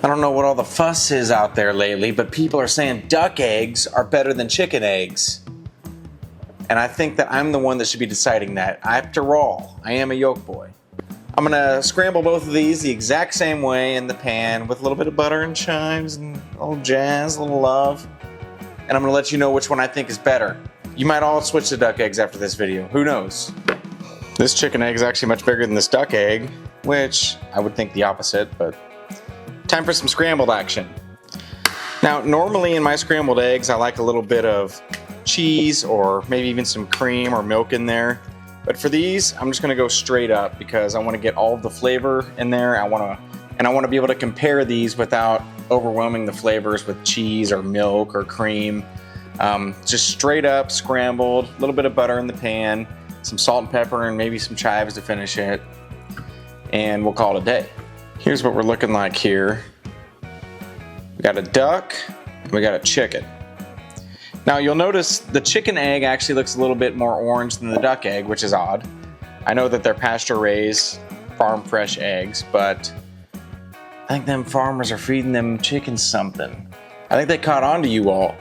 I don't know what all the fuss is out there lately, but people are saying duck eggs are better than chicken eggs. And I think that I'm the one that should be deciding that. After all, I am a yolk boy. I'm gonna scramble both of these the exact same way in the pan with a little bit of butter and chives and a little jazz, a little love. And I'm gonna let you know which one I think is better. You might all switch to duck eggs after this video, who knows? This chicken egg is actually much bigger than this duck egg, which I would think the opposite, but time for some scrambled action. Now, normally in my scrambled eggs, I like a little bit of cheese or maybe even some cream or milk in there. But for these, I'm just gonna go straight up because I wanna get all of the flavor in there. I wanna be able to compare these without overwhelming the flavors with cheese or milk or cream. Just straight up scrambled, a little bit of butter in the pan, some salt and pepper and maybe some chives to finish it. And we'll call it a day. Here's what we're looking like here. We got a duck and we got a chicken. Now you'll notice the chicken egg actually looks a little bit more orange than the duck egg, which is odd. I know that they're pasture raised, farm fresh eggs, but I think them farmers are feeding them chickens something. I think they caught on to you all.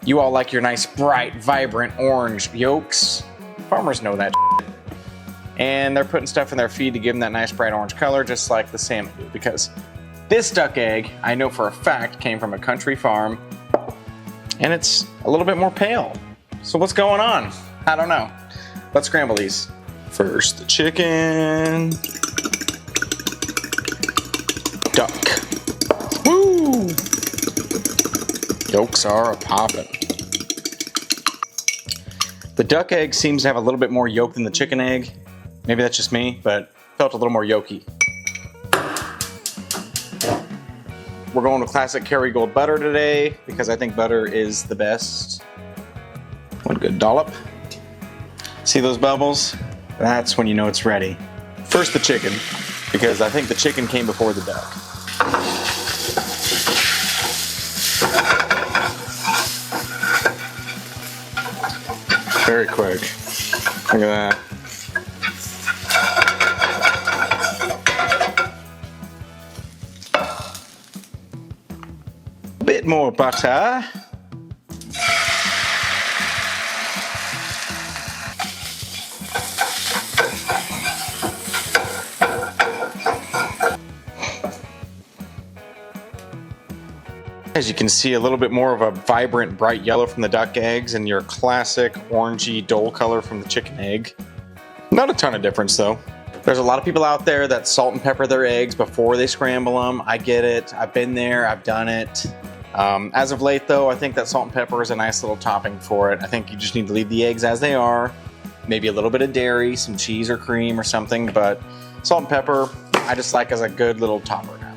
You all like your nice bright, vibrant orange yolks. Farmers know that shit. And they're putting stuff in their feed to give them that nice bright orange color, just like the salmon do, because this duck egg, I know for a fact, came from a country farm, and it's a little bit more pale. So what's going on? I don't know. Let's scramble these. First, the chicken. Duck. Woo! Yolks are a-poppin'. The duck egg seems to have a little bit more yolk than the chicken egg. Maybe that's just me, but felt a little more yolky. We're going with classic Kerrygold butter today because I think butter is the best. One good dollop. See those bubbles? That's when you know it's ready. First the chicken, because I think the chicken came before the duck. Very quick. Look at that. A bit more butter. As you can see, a little bit more of a vibrant bright yellow from the duck eggs and your classic orangey dull color from the chicken egg. Not a ton of difference though. There's a lot of people out there that salt and pepper their eggs before they scramble them. I get it. I've been there. I've done it. As of late though, I think that salt and pepper is a nice little topping for it. I think you just need to leave the eggs as they are. Maybe a little bit of dairy, some cheese or cream or something, but salt and pepper, I just like as a good little topper now.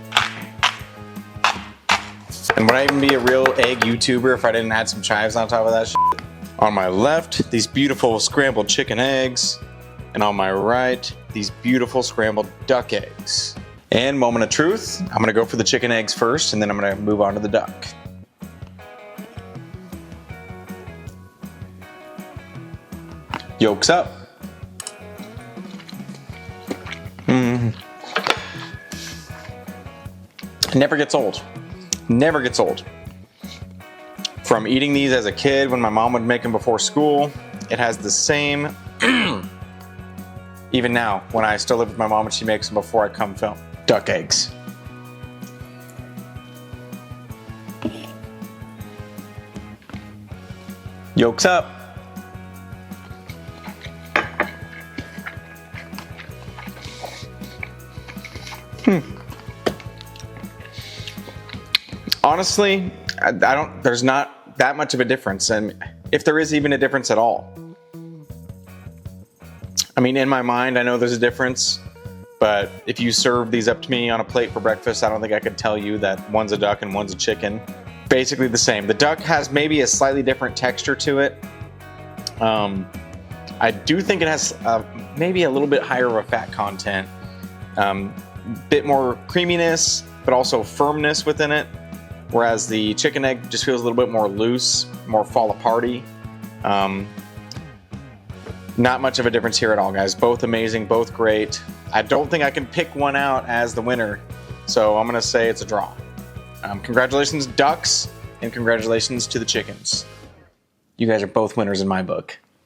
And would I even be a real egg YouTuber if I didn't add some chives on top of that shit? On my left, these beautiful scrambled chicken eggs. And on my right, these beautiful scrambled duck eggs. And moment of truth, I'm gonna go for the chicken eggs first, and then I'm gonna move on to the duck. Yolks up. It never gets old. Never gets old. From eating these as a kid when my mom would make them before school, it has the same, even now when I still live with my mom and she makes them before I come film. Duck eggs. Yolks up. Honestly, there's not that much of a difference, and if there is even a difference at all. I mean, in my mind, I know there's a difference, but if you serve these up to me on a plate for breakfast, I don't think I could tell you that one's a duck and one's a chicken. Basically the same. The duck has maybe a slightly different texture to it. I do think it has maybe a little bit higher of a fat content, bit more creaminess, but also firmness within it. Whereas the chicken egg just feels a little bit more loose, more fall aparty. Not much of a difference here at all, guys. Both amazing, both great. I don't think I can pick one out as the winner. So I'm going to say it's a draw. Congratulations, ducks, and congratulations to the chickens. You guys are both winners in my book.